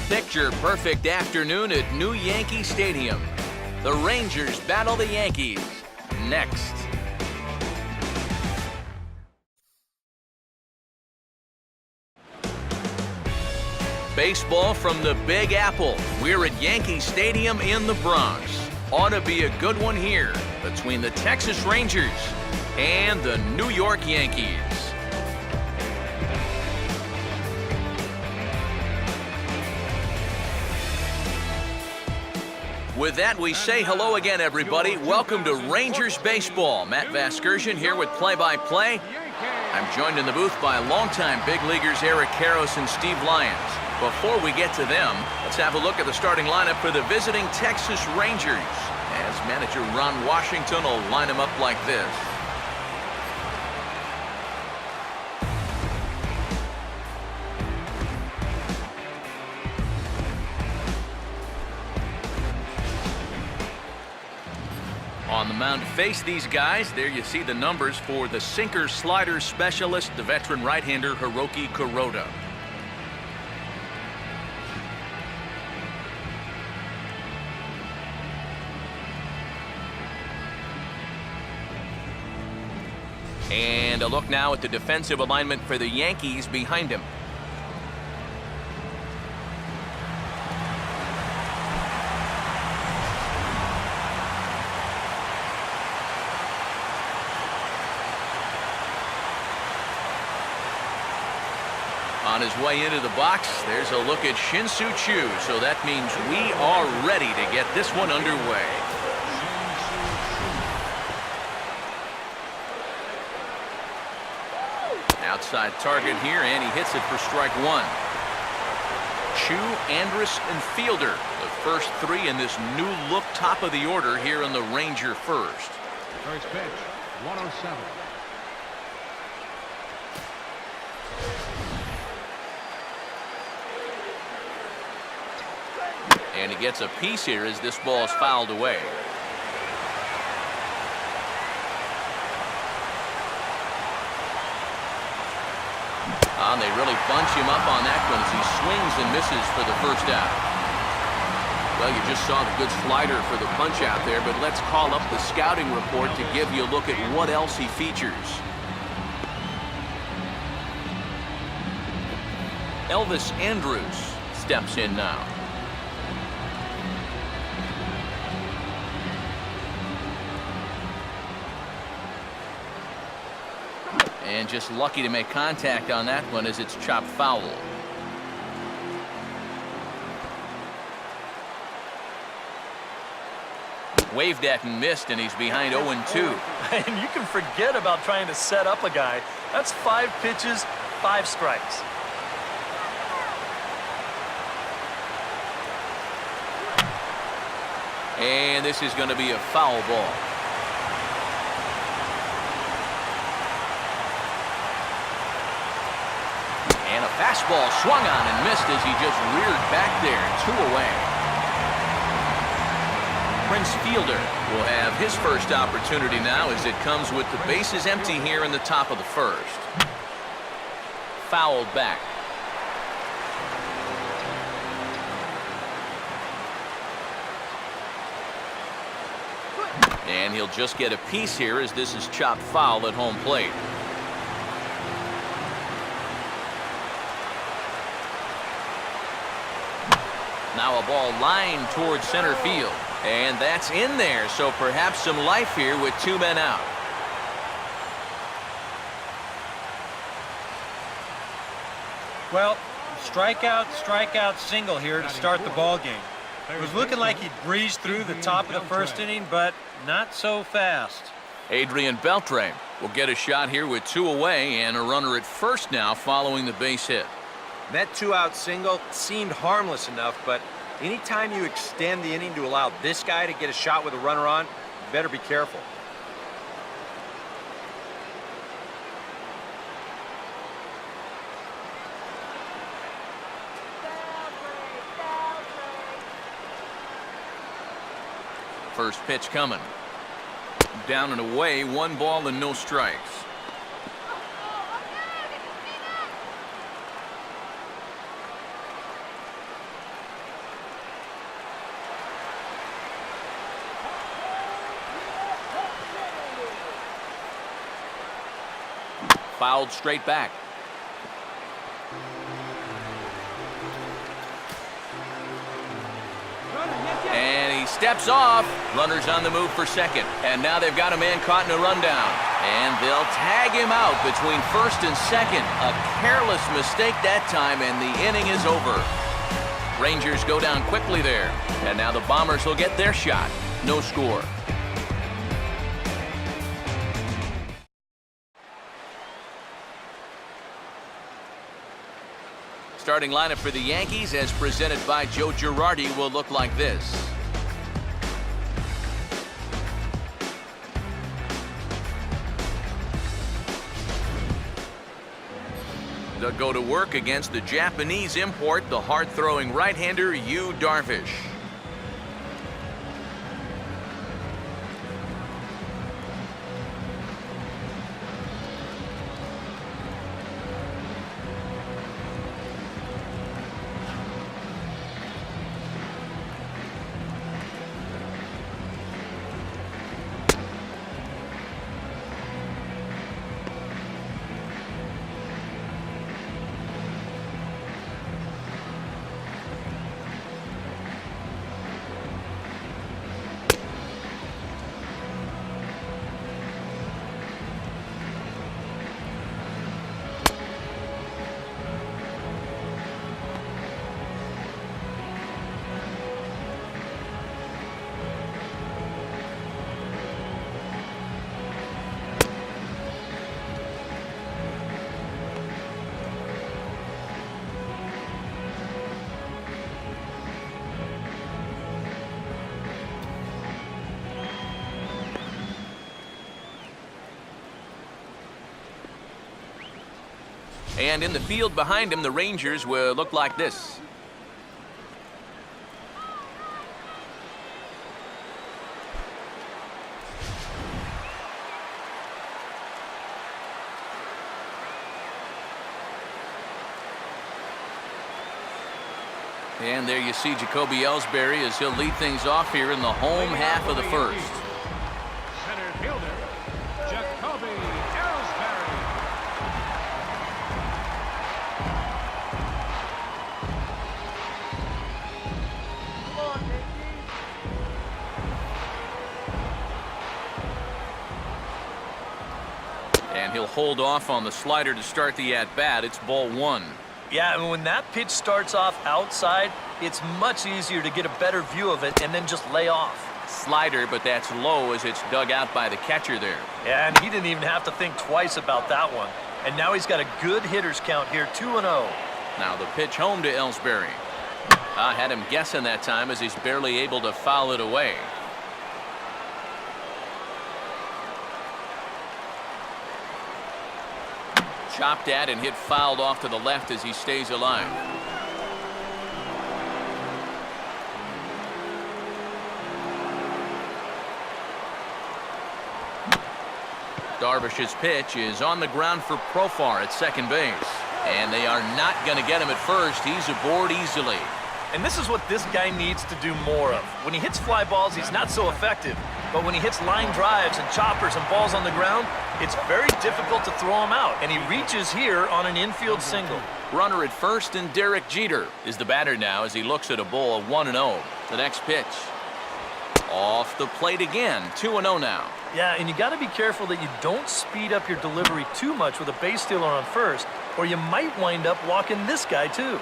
picture-perfect afternoon at New Yankee Stadium. The Rangers battle the Yankees next. Baseball from the Big Apple. We're at Yankee Stadium in the Bronx. Ought to be a good one here between the Texas Rangers and the New York Yankees. With that, we say hello again, everybody. Welcome to Rangers Baseball. Matt Vasgersian here with play-by-play. I'm joined in the booth by longtime big leaguers Eric Karros and Steve Lyons. Before we get to them, let's have a look at the starting lineup for the visiting Texas Rangers, as manager Ron Washington will line them up like this. On the mound to face these guys, there you see the numbers for the sinker-slider specialist, the veteran right-hander Hiroki Kuroda. And a look now at the defensive alignment for the Yankees behind him. On his way into the box, there's a look at Shin-Soo Choo, so that means we are ready to get this one underway. Outside target here, and he hits it for strike one. Choo, Andrus, and Fielder, the first three in this new look top of the order here in the Ranger first. First pitch, 107. And he gets a piece here as this ball is fouled away. And they really bunch him up on that one as he swings and misses for the first out. Well, you just saw the good slider for the punch out there, but let's call up the scouting report to give you a look at what else he features. Elvis Andrus steps in now. And just lucky to make contact on that one as it's chopped foul. Waved at and missed, and he's behind 0-2. And you can forget about trying to set up a guy. That's 5 pitches, 5 strikes. And this is going to be a foul ball. And a fastball swung on and missed as he just reared back there. 2 away. Prince Fielder will have his first opportunity now as it comes with the bases empty here in the top of the first. Fouled back. And he'll just get a piece here as this is chopped foul at home plate. Now a ball lined towards center field. And that's in there, so perhaps some life here with 2 men out. Well, strikeout, single here to start the ball game. It was looking like he'd breezed through the top of the first inning, but not so fast. Adrian Beltre will get a shot here with 2 away and a runner at first now following the base hit. That 2-out single seemed harmless enough, but anytime you extend the inning to allow this guy to get a shot with a runner on, you better be careful. First pitch coming. Down and away, 1 ball and no strikes. fouled straight back. And he steps off. Runners on the move for second. And now they've got a man caught in a rundown. And they'll tag him out between first and second. A careless mistake that time, and the inning is over. Rangers go down quickly there. And now the Bombers will get their shot. No score. Starting lineup for the Yankees, as presented by Joe Girardi, will look like this. They'll go to work against the Japanese import, the hard-throwing right-hander Yu Darvish. And in the field behind him, the Rangers will look like this. And there you see Jacoby Ellsbury as he'll lead things off here in the home half of the first. Center fielder, Jacoby Ellsbury. And he'll hold off on the slider to start the at-bat. It's ball one. Yeah, and when that pitch starts off outside, it's much easier to get a better view of it and then just lay off. Slider, but that's low as it's dug out by the catcher there. Yeah, and he didn't even have to think twice about that one. And now he's got a good hitters count here, 2-0. Now the pitch home to Ellsbury. I had him guessing that time as he's barely able to foul it away. Chopped at and hit fouled off to the left as he stays alive. Darvish's pitch is on the ground for Profar at second base. And they are not going to get him at first. He's aboard easily. And this is what this guy needs to do more of. When he hits fly balls, he's not so effective. But when he hits line drives and choppers and balls on the ground, it's very difficult to throw him out. And he reaches here on an infield single. Runner at first, and Derek Jeter is the batter now as he looks at a ball of 1-0. The next pitch. Off the plate again, 2-0 now. Yeah, and you got to be careful that you don't speed up your delivery too much with a base stealer on first, or you might wind up walking this guy too.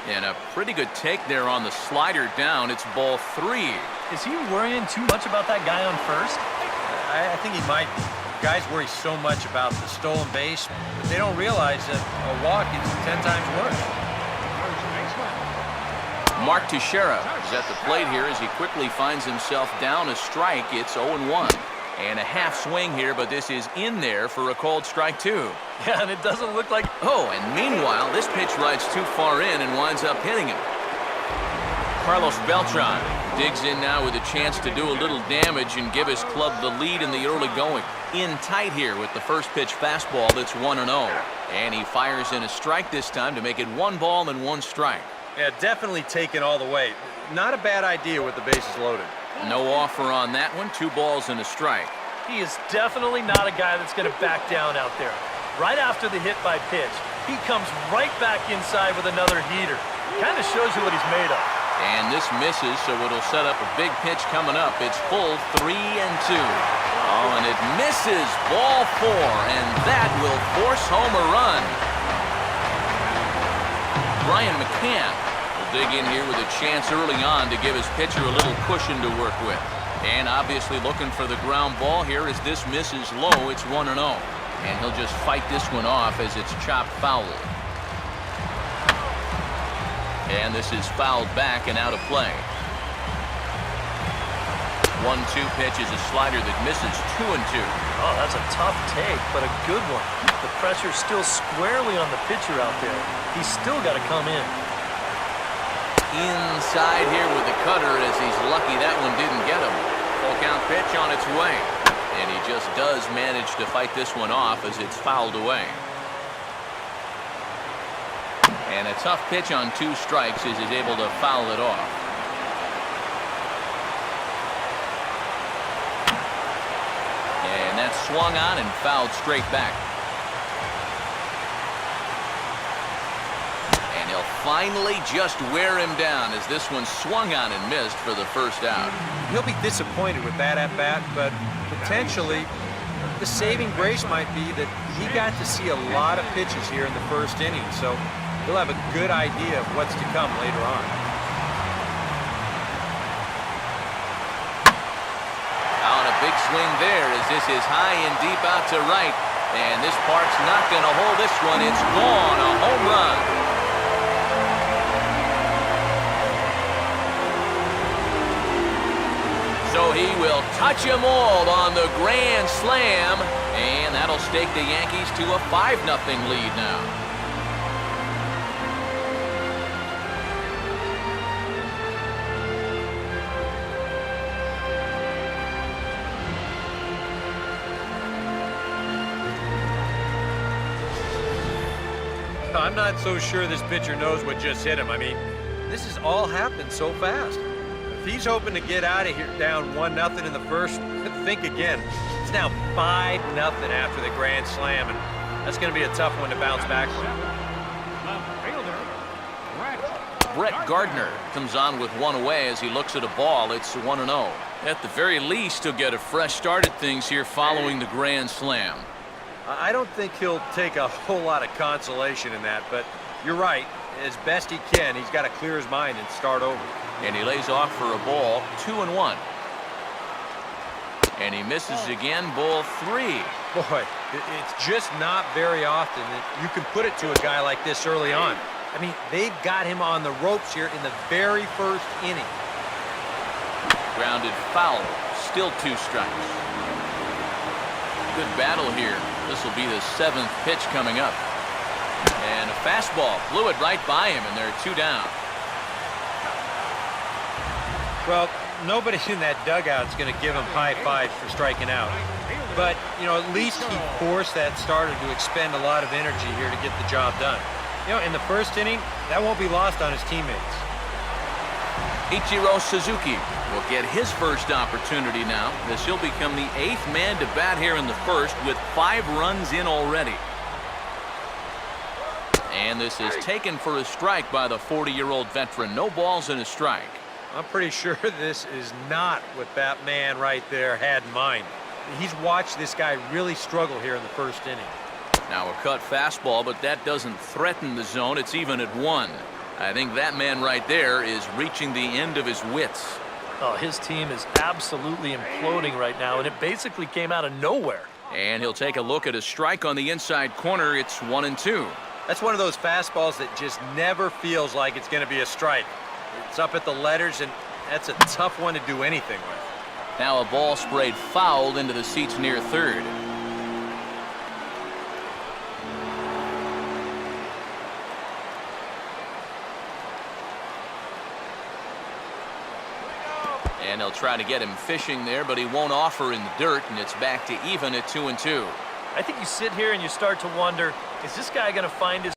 And a pretty good take there on the slider down. It's ball three. Is he worrying too much about that guy on first? I think he might be. Guys worry so much about the stolen base, but they don't realize that a walk is 10 times worse. First baseman. Mark Teixeira is at the plate here as he quickly finds himself down a strike. It's 0-1. And a half swing here, but this is in there for a called strike two. Yeah, and it doesn't look like... Oh, and meanwhile, this pitch rides too far in and winds up hitting him. Carlos Beltran digs in now with a chance to do a little damage and give his club the lead in the early going. In tight here with the first pitch fastball that's 1-0. And he fires in a strike this time to make it 1 ball and 1 strike. Yeah, definitely taken all the way. Not a bad idea with the bases loaded. No offer on that one. 2 balls and a strike. He is definitely not a guy that's going to back down out there. Right after the hit by pitch, he comes right back inside with another heater. Kind of shows you what he's made of. And this misses, so it'll set up a big pitch coming up. It's full 3-2. Oh, and it misses. Ball 4, and that will force home a run. Brian McCann will dig in here with a chance early on to give his pitcher a little cushion to work with. And obviously looking for the ground ball here as this misses low. It's 1-0. And he'll just fight this one off as it's chopped foul. And this is fouled back and out of play. 1-2 pitch is a slider that misses 2-2. Oh, that's a tough take, but a good one. The pressure's still squarely on the pitcher out there. He's still got to come in. Inside here with the cutter as he's lucky that one didn't get him. Full count pitch on its way. And he just does manage to fight this one off as it's fouled away. And a tough pitch on 2 strikes as he's able to foul it off. And that's swung on and fouled straight back. And he'll finally just wear him down as this one swung on and missed for the first out. He'll be disappointed with that at bat, but potentially the saving grace might be that he got to see a lot of pitches here in the first inning, so he'll have a good idea of what's to come later on. On a big swing there as this is high and deep out to right. And this park's not going to hold this one. It's gone. A home run. So he will touch them all on the grand slam. And that'll stake the Yankees to a 5-0 lead now. I'm not so sure this pitcher knows what just hit him. I mean, this has all happened so fast. If he's hoping to get out of here down 1-0 in the first, think again. It's now 5-0 after the grand slam, and that's going to be a tough one to bounce back from. Brett Gardner comes on with one away as he looks at a ball. It's 1-0. At the very least, he'll get a fresh start at things here following the grand slam. I don't think he'll take a whole lot of consolation in that, but you're right. As best he can, he's got to clear his mind and start over. And he lays off for a ball, 2-1. And he misses again, ball 3. Boy, it's just not very often that you can put it to a guy like this early on. I mean, they've got him on the ropes here in the very first inning. Grounded foul, still 2 strikes. Good battle here. This will be the 7th pitch coming up. And a fastball blew it right by him, and they're 2 down. Well, nobody in that dugout is going to give him high fives for striking out. But, you know, at least he forced that starter to expend a lot of energy here to get the job done. You know, in the first inning, that won't be lost on his teammates. Ichiro Suzuki will get his first opportunity now, as he'll become the 8th man to bat here in the first with 5 runs in already. And this is taken for a strike by the 40-year-old veteran. No balls and a strike. I'm pretty sure this is not what that man right there had in mind. He's watched this guy really struggle here in the first inning. Now a cut fastball, but that doesn't threaten the zone. It's even at 1. I think that man right there is reaching the end of his wits. Oh, his team is absolutely imploding right now, and it basically came out of nowhere. And he'll take a look at a strike on the inside corner. It's 1-2. That's one of those fastballs that just never feels like it's going to be a strike. It's up at the letters, and that's a tough one to do anything with. Now a ball sprayed fouled into the seats near third. And they'll try to get him fishing there, but he won't offer in the dirt, and it's back to even at 2-2. I think you sit here and you start to wonder, is this guy going to find his